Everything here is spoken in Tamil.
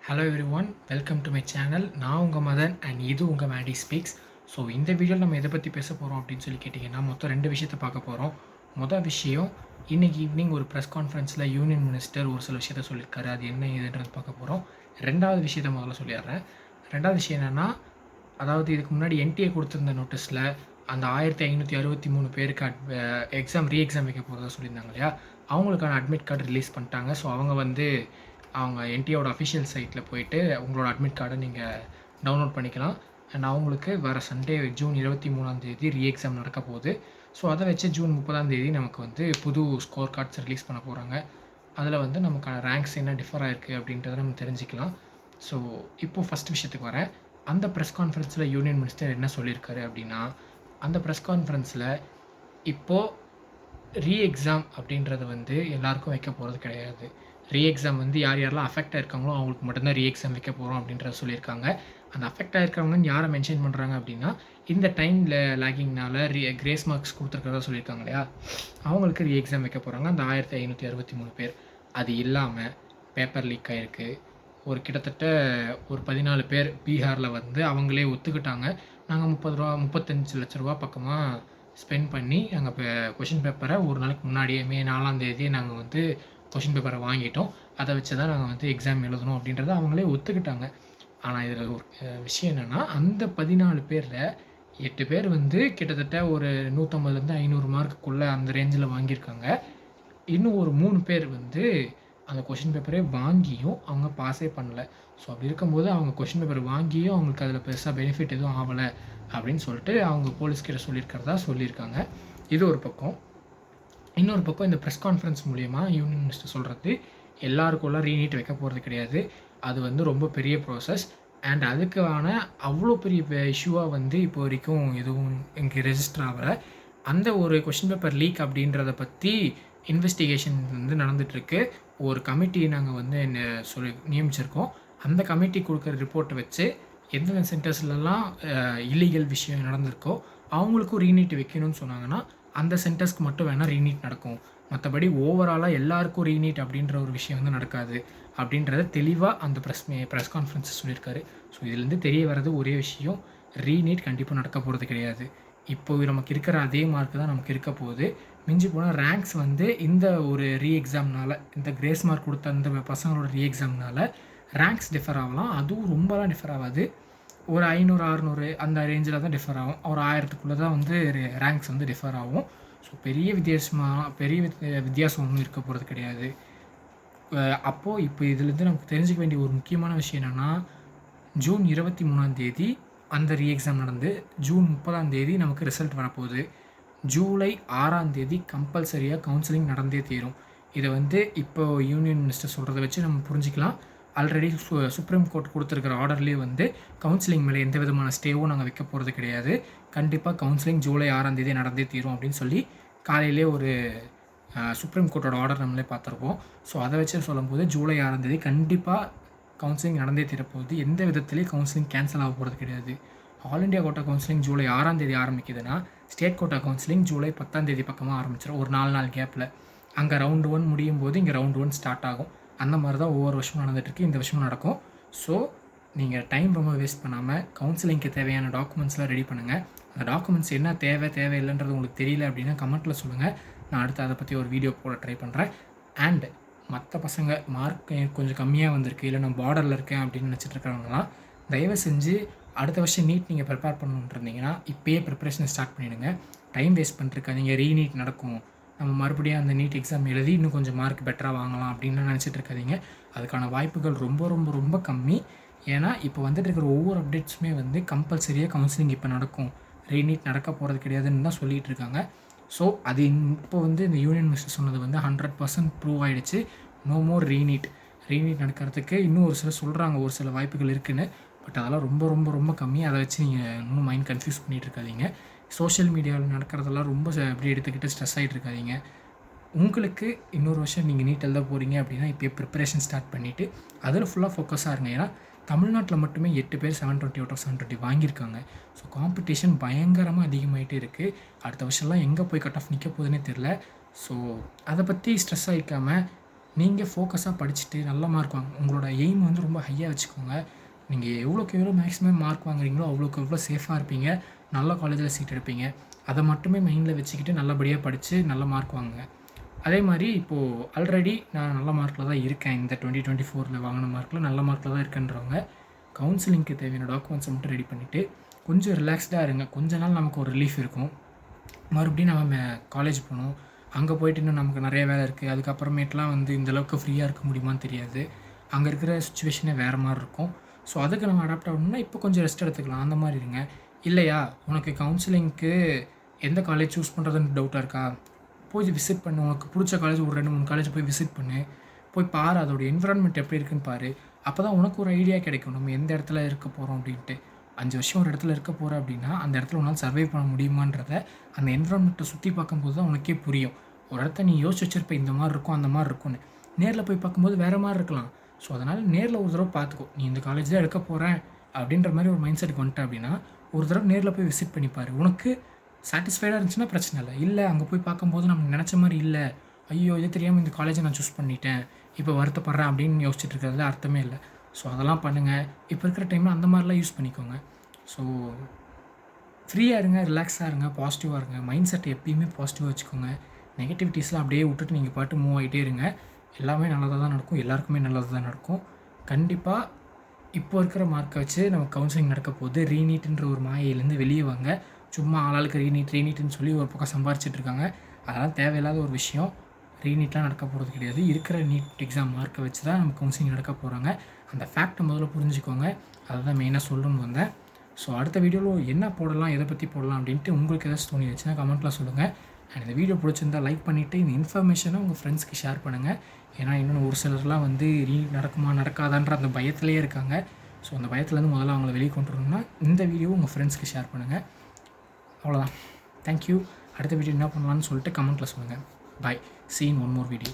Hello every one, welcome to my channel. நான் உங்கள் மதன் அண்ட் இது உங்கள் மேடி ஸ்பீக்ஸ். ஸோ இந்த வீடியோவில் நம்ம எதை பற்றி பேச போகிறோம் அப்படின்னு சொல்லி கேட்டிங்கன்னா, மொத்தம் 2 விஷயத்தை பார்க்க போகிறோம். மொதல் விஷயம், இன்றைக்கி ஈவினிங் ஒரு ப்ரெஸ் கான்ஃபரன்ஸில் யூனியன் மினிஸ்டர் ஒரு சில விஷயத்த சொல்லியிருக்காரு. அது என்ன ஏதுன்றது பார்க்க போகிறோம். 2வது விஷயத்தை முதல்ல சொல்லிடுறேன். 2வது விஷயம் என்னென்னா, அதாவது இதுக்கு முன்னாடி என்டிஏ கொடுத்துருந்த நோட்டீஸில் அந்த 1563 பேருக்கு ரீ எக்ஸாம் வைக்க போகிறதா சொல்லியிருந்தாங்க இல்லையா, அவங்களுக்கான அட்மிட் கார்டு ரிலீஸ் பண்ணிட்டாங்க. ஸோ அவங்க என்டிஏவோட அஃபிஷியல் சைட்டில் போயிட்டு உங்களோட அட்மிட் கார்டை நீங்கள் டவுன்லோட் பண்ணிக்கலாம். அண்ட் அவங்களுக்கு வர சண்டே ஜூன் 23ஆம் ரீ எக்ஸாம் நடக்க போகுது. ஸோ அதை வச்சு ஜூன் 30ஆம் நமக்கு புது ஸ்கோர் கார்ட்ஸ் ரிலீஸ் பண்ண போகிறாங்க. அதில் நமக்கான ரேங்க்ஸ் என்ன டிஃபர் ஆகிருக்கு அப்படின்றத நம்ம தெரிஞ்சுக்கலாம். ஸோ இப்போது ஃபஸ்ட் விஷயத்துக்கு வரேன். அந்த ப்ரெஸ் கான்ஃபரன்ஸில் யூனியன் மினிஸ்டர் என்ன சொல்லியிருக்காரு அப்படின்னா, அந்த ப்ரெஸ் கான்ஃபரன்ஸில் இப்போது ரீ எக்ஸாம் அப்படின்றது எல்லாருக்கும் வைக்க போகிறது கிடையாது. ரீ எக்ஸாம் யார் யாரெல்லாம் அஃபெக்ட் ஆகிருக்காங்களோ அவங்களுக்கு மட்டும்தான் ரீ எக்ஸாம் வைக்க போகிறோம் அப்படின்றத சொல்லியிருக்காங்க. அந்த அஃபெக்ட் ஆகிருக்கவங்கன்னு யாரை மென்ஷன் பண்ணுறாங்க அப்படின்னா, இந்த டைமில் லேகிங்னால கிரேஸ் மார்க்ஸ் கொடுத்துருக்கிறதா சொல்லியிருக்காங்க இல்லையா, அவங்களுக்கு ரீ எக்ஸாம் வைக்க போகிறாங்க. அந்த 1563 பேர். அது இல்லாமல் பேப்பர் லீக் ஆகிருக்கு. கிட்டத்தட்ட ஒரு 14 பேர் பீகாரில் அவங்களே ஒத்துக்கிட்டாங்க. நாங்கள் 35 லட்ச ரூபா பக்கமாக ஸ்பெண்ட் பண்ணி நாங்கள் இப்போ கொஷின் பேப்பரை ஒரு நாளைக்கு முன்னாடியே மே 4ஆம் நாங்கள் கொஷின் பேப்பரை வாங்கிட்டோம். அதை வச்சு தான் நாங்கள் எக்ஸாம் எழுதணும் அப்படின்றத அவங்களே ஒத்துக்கிட்டாங்க. ஆனால் இதில் ஒரு விஷயம் என்னென்னா, அந்த 14 பேரில் 8 பேர் கிட்டத்தட்ட ஒரு 150லேருந்து 500 மார்க்குள்ளே அந்த ரேஞ்சில் வாங்கியிருக்காங்க. இன்னும் ஒரு 3 பேர் அந்த கொஷின் பேப்பரே வாங்கியும் அவங்க பாஸே பண்ணல. ஸோ அப்படி இருக்கும்போது அவங்க கொஷின் பேப்பர் வாங்கியும் அவங்களுக்கு அதில் பெருசாக பெனிஃபிட் எதுவும் ஆகலை அப்படின்னு சொல்லிட்டு அவங்க போலீஸ்கிட்ட சொல்லியிருக்காங்க. இது ஒரு பக்கம். இன்னொரு பக்கம் இந்த ப்ரெஸ் கான்ஃபரன்ஸ் மூலிமா யூனியன் மினிஸ்டர் சொல்கிறது, எல்லாருக்குள்ள ரீநீட் வைக்க போகிறது கிடையாது. அது ரொம்ப பெரிய ப்ராசஸ். அண்ட் அதுக்கான அவ்வளோ பெரிய இஷ்யூவாக இப்போ வரைக்கும் எதுவும் இங்கே ரெஜிஸ்டர் ஆகலை. அந்த ஒரு கொஷின் பேப்பர் லீக் அப்படின்றத பற்றி இன்வெஸ்டிகேஷன் நடந்துகிட்ருக்கு. ஒரு கமிட்டி நாங்கள் நியமிச்சிருக்கோம். அந்த கமிட்டி கொடுக்குற ரிப்போர்ட்டை வச்சு எந்தெந்த சென்டர்ஸ்லலாம் இல்லீகல் விஷயம் நடந்திருக்கோ அவங்களுக்கும் ரீநீட் வைக்கணும்னு சொன்னாங்கன்னா அந்த சென்டர்ஸ்க்கு மட்டும் வேணால் ரீநீட் நடக்கும். மற்றபடி ஓவராலாக எல்லாருக்கும் ரீநீட் அப்படின்ற ஒரு விஷயம் நடக்காது அப்படின்றத தெளிவாக அந்த ப்ரெஸ் கான்ஃபரன்ஸஸ் சொல்லியிருக்காரு. ஸோ இதுலேருந்து தெரிய வர்றது ஒரே விஷயம், ரீநீட் கண்டிப்பாக நடக்க போகிறது கிடையாது. இப்போ நமக்கு இருக்கிற அதே மார்க் தான் நமக்கு இருக்க போகுது. மிஞ்சி போனால் ரேங்க்ஸ் இந்த ஒரு ரீ எக்ஸாம்னால், இந்த கிரேஸ் மார்க் கொடுத்த அந்த பசங்களோட ரீ எக்ஸாம்னால் ரேங்க்ஸ் டிஃபர் ஆகலாம். அதுவும் ரொம்பலாம் டிஃபர் ஆகாது. ஒரு 500 600 அந்த ரேஞ்சில் தான் டிஃபர் ஆகும். ஒரு 1000க்குள்ளே தான் ரேங்க்ஸ் டிஃபர் ஆகும். ஸோ பெரிய வித்தியாசம் ஒன்றும் இருக்க போகிறது கிடையாது. அப்போது இப்போ இதுலேருந்து நமக்கு தெரிஞ்சுக்க வேண்டிய ஒரு முக்கியமான விஷயம் என்னென்னா, ஜூன் 23ஆம் அந்த ரீ எக்ஸாம் நடந்து ஜூன் 30ஆம் நமக்கு ரிசல்ட் வரப்போகுது. ஜூலை 6ஆம் கம்பல்சரியாக கவுன்சிலிங் நடந்தே தீரும். இதை இப்போ யூனியன் மினிஸ்டர் சொல்கிறத வச்சு நம்ம புரிஞ்சிக்கலாம். ஆல்ரெடி சுப்ரீம் கோர்ட் கொடுத்துருக்கிற ஆர்டர்லேயே கவுன்சிலிங் மேலே எந்த விதமான ஸ்டேவும் நாங்கள் வைக்க போகிறது கிடையாது. கண்டிப்பாக கவுன்சிலிங் ஜூலை 6ஆம் நடந்தே தீரும் அப்படின்னு சொல்லி காலையிலே ஒரு சுப்ரீம் கோர்ட்டோட ஆர்டர் நம்மளே பார்த்துருப்போம். ஸோ அதை வச்சு சொல்லும்போது ஜூலை 6ஆம் கண்டிப்பாக கவுன்சிலிங் நடந்தே தீரப்போகுது. எந்த விதத்துலேயும் கவுன்சிலிங் கேன்சல் ஆக போகிறது கிடையாது. All India quota counselling July 6ஆம் ஆரம்பிக்குதுன்னா, ஸ்டேட் கோட்டா கவுன்சிலிங் ஜூலை 10ஆம் பக்கமாக ஆரம்பிச்சிடும். ஒரு 4 நாள் கேப்பில் அங்கே ரவுண்டு 1 முடியும் போது இங்கே ரவுண்டு 1 ஸ்டார்ட் ஆகும். அந்த மாதிரி தான் ஒவ்வொரு வருஷமும் நடந்துகிட்ருக்கு. இந்த வருஷமும் நடக்கும். ஸோ நீங்கள் டைம் ரொம்ப வேஸ்ட் பண்ணாமல் கவுன்சிலிங்க்கு தேவையான டாக்குமெண்ட்ஸ்லாம் ரெடி பண்ணுங்கள். அந்த டாக்குமெண்ட்ஸ் என்ன தேவையில்லைன்றது உங்களுக்கு தெரியல அப்படின்னா கமெண்ட்டில் சொல்லுங்கள். நான் அடுத்து அதை பற்றி ஒரு வீடியோ போட ட்ரை பண்ணுறேன். அண்ட் மற்ற பசங்க மார்க் கொஞ்சம் கம்மியாக வந்திருக்கு, இல்லை நான் பார்டரில் இருக்கேன் அப்படின்னு நினச்சிட்டு இருக்கிறவங்களாம் தயவு செஞ்சு அடுத்த வருஷம் நீட் நீங்கள் ப்ரிப்பேர் பண்ணணுன்றிருந்தீங்கன்னா இப்போயே ப்ரிப்பரேஷனை ஸ்டார்ட் பண்ணிவிடுங்க. டைம் வேஸ்ட் பண்ணிருக்காதீங்க. ரீநீட் நடக்கும், நம்ம மறுபடியும் அந்த நீட் எக்ஸாம் எழுதி இன்னும் கொஞ்சம் மார்க் பெட்டராக வாங்கலாம் அப்படின்னு நினச்சிட்டு இருக்காதீங்க. அதுக்கான வாய்ப்புகள் ரொம்ப ரொம்ப ரொம்ப கம்மி. ஏன்னா இப்போ இருக்கிற ஒவ்வொரு அப்டேட்ஸுமே கம்பல்சரியாக கவுன்சிலிங் இப்போ நடக்கும், ரீநீட் நடக்க போகிறது கிடையாதுன்னு தான் சொல்லிகிட்டு இருக்காங்க. ஸோ அது இப்போ இந்த யூனியன் மினிஸ்டர் சொன்னது 100% ப்ரூவ் ஆகிடுச்சு. நோ மோர் ரீநீட் நடக்கிறதுக்கு இன்னும் ஒரு சொல்கிறாங்க, ஒரு சில வாய்ப்புகள் இருக்குதுன்னு. பட் அதெல்லாம் ரொம்ப ரொம்ப ரொம்ப கம்மி. அதை வச்சு நீங்கள் இன்னும் மைண்ட் கன்ஃபியூஸ் பண்ணிகிட்டு இருக்காதீங்க. சோஷியல் மீடியாவில் நடக்கிறதெல்லாம் ரொம்ப அப்படி எடுத்துக்கிட்டு ஸ்ட்ரெஸ் ஆகிட்டு இருக்காதீங்க. உங்களுக்கு இன்னொரு வருஷம் நீங்கள் நீட் எழுத போகிறீங்க அப்படின்னா இப்போயே ப்ரிப்பரேஷன் ஸ்டார்ட் பண்ணிவிட்டு அதில் ஃபுல்லாக ஃபோக்கஸாக இருங்க. ஏன்னா தமிழ்நாட்டில் மட்டுமே 8 பேர் 720 அவுட் ஆஃப் 720 வாங்கியிருக்காங்க. ஸோ காம்படிஷன் பயங்கரமாக அதிகமாகிட்டே இருக்குது. அடுத்த வருஷம்லாம் எங்கே போய் கட் ஆஃப் நிற்க போகுதுன்னே தெரில. ஸோ அதை பற்றி ஸ்ட்ரெஸ் ஆகிக்காமல் நீங்கள் ஃபோக்கஸாக படிச்சுட்டு நல்ல மார்க் வாங்க. உங்களோட எய்ம் வந்து ரொம்ப ஹையாக வச்சுக்கோங்க. நீங்கள் எவ்வளோக்கு எவ்வளோ மேக்ஸிமம் மார்க் வாங்குறீங்களோ அவ்வளோக்கு எவ்வளோ சேஃபாக இருப்பீங்க. நல்ல காலேஜில் சீட் எடுப்பீங்க. அதை மட்டுமே மைண்டில் வச்சுக்கிட்டு நல்லபடியாக படித்து நல்ல மார்க் வாங்குங்க. அதே மாதிரி இப்போது ஆல்ரெடி நான் நல்ல மார்க்கில் தான் இருக்கேன். இந்த 2024 வாங்கின மார்க்கில் நல்ல மார்க்கில் தான் இருக்கேன்றவங்க கவுன்சிலிங்க்கு தேவையான டாக்குமெண்ட்ஸை மட்டும் ரெடி பண்ணிவிட்டு கொஞ்சம் ரிலாக்ஸ்டாக இருங்க. கொஞ்ச நாள் நமக்கு ஒரு ரிலீஃப் இருக்கும். மறுபடியும் நம்ம காலேஜ் போகணும். அங்கே போயிட்டு இன்னும் நமக்கு நிறைய வேலை இருக்குது. அதுக்கப்புறமேட்டுலாம் வந்து இந்தளவுக்கு ஃப்ரீயாக இருக்க முடியுமான்னு தெரியாது. அங்கே இருக்கிற சுச்சுவேஷனே வேறு மாதிரி இருக்கும். ஸோ அதுக்கு நம்ம அடாப்ட் ஆகணும்னா இப்போ கொஞ்சம் ரெஸ்ட் எடுத்துக்கலாம். அந்த மாதிரி இருங்க. இல்லையா உனக்கு கவுன்சிலிங்க்கு எந்த காலேஜ் சூஸ் பண்ணுறதுன்னு டவுட்டாக இருக்கா, போய் விசிட் பண்ணு. உனக்கு பிடிச்ச காலேஜ் ஒரு 2-3 காலேஜ் போய் விசிட் பண்ணு. போய் பாரு, அதோட என்விரான்மெண்ட் எப்படி இருக்குன்னு பாரு. அப்போ தான் உனக்கு ஒரு ஐடியா கிடைக்கும் நம்ம எந்த இடத்துல இருக்க போகிறோம் அப்படின்ட்டு. 5 வருஷம் ஒரு இடத்துல இருக்க போகிற அப்படின்னா அந்த இடத்துல உன்னால் சர்வை பண்ண முடியுமான்றத அந்த என்விரான்மெண்ட்டை சுற்றி பார்க்கும்போது தான் உனக்கே புரியும். ஒரு இடத்த நீ யோசிச்சு வச்சிருப்ப, இந்த மாதிரி இருக்கும் அந்த மாதிரி இருக்கும்னு. நேரில் போய் பார்க்கும்போது வேறு மாதிரி இருக்கலாம். ஸோ அதனால் நேரில் ஒரு தடவை பார்த்துக்கோ. நீ இந்த காலேஜ் தான் எடுக்க போகிறேன் அப்படின்ற மாதிரி ஒரு மைண்ட் செட்டுக்கு வந்துட்ட அப்படின்னா ஒரு தடவை நேரில் போய் விசிட் பண்ணிப்பார். உனக்கு சாட்டிஸ்ஃபைடாக இருந்துச்சுன்னா பிரச்சனை இல்லை. இல்லை அங்கே போய் பார்க்கும்போது நம்ம நினச்ச மாதிரி இல்லை, ஐயோ இது தெரியாமல் இந்த காலேஜை நான் சூஸ் பண்ணிட்டேன், இப்போ வருத்தப்படுறேன் அப்படின்னு யோசிச்சுட்டு இருக்கிறதுல அர்த்தமே இல்லை. ஸோ அதெல்லாம் பண்ணுங்கள். இப்போ இருக்கிற டைமில் அந்த மாதிரிலாம் யூஸ் பண்ணிக்கோங்க. ஸோ ஃப்ரீயாக இருங்க, ரிலாக்ஸாக இருங்க, பாசிட்டிவாக இருங்க. மைண்ட் செட் எப்பயுமே பாசிட்டிவாக வச்சுக்கோங்க. நெகட்டிவிட்டிஸ்லாம் அப்படியே விட்டுட்டு நீங்கள் பாட்டு மூவ் ஆகிட்டே இருங்க. எல்லாமே நல்லதாக தான் நடக்கும். எல்லாருக்குமே நல்லது தான் நடக்கும். கண்டிப்பாக இப்போ இருக்கிற மார்க்கை வச்சு நம்ம கவுன்சிலிங் நடக்க போகுது. ரீநீட்ன்ற ஒரு மாயையிலேருந்து வெளியே வாங்க. சும்மா ஆளாளுக்கு ரீநீட்னு சொல்லி ஒரு பக்கம் சம்பாரிச்சிட்டு இருக்காங்க. அதெல்லாம் தேவையில்லாத ஒரு விஷயம். ரீநீட்லாம் நடக்க போகிறது கிடையாது. இருக்கிற நீட் எக்ஸாம் மார்க்கை வச்சு தான் நம்ம கவுன்சிலிங் நடக்க போகிறாங்க. அந்த ஃபேக்ட்டை முதல்ல புரிஞ்சுக்கோங்க. அதை தான் மெயினாக சொல்லணும்னு வந்தேன். ஸோ அடுத்த வீடியோவில் என்ன போடலாம், எதை பற்றி போடலாம் அப்படின்ட்டு உங்களுக்கு ஏதாச்சும் தோணி வச்சுன்னா கமெண்ட்டில் சொல்லுங்கள். அண்ட் இந்த வீடியோ பிடிச்சிருந்தால் லைக் பண்ணிவிட்டு இந்த இன்ஃபர்மேஷனை உங்கள் ஃப்ரெண்ட்ஸ்க்கு ஷேர் பண்ணுங்கள். ஏன்னா இன்னொன்று ஒரு சிலர்லாம் வந்து நடக்குமா நடக்காதான்ற அந்த பயத்திலே இருக்காங்க. ஸோ அந்த பயத்துலேருந்து முதல்ல அவங்கள வெளியே கொண்டு வரணும்னா இந்த வீடியோவை உங்கள் ஃப்ரெண்ட்ஸ்க்கு ஷேர் பண்ணுங்கள். அவ்வளோதான். தேங்க்யூ. அடுத்த வீடியோ என்ன பண்ணலான்னு சொல்லிட்டு கமெண்ட்டில் சொல்லுங்கள். பாய். See you in one more video.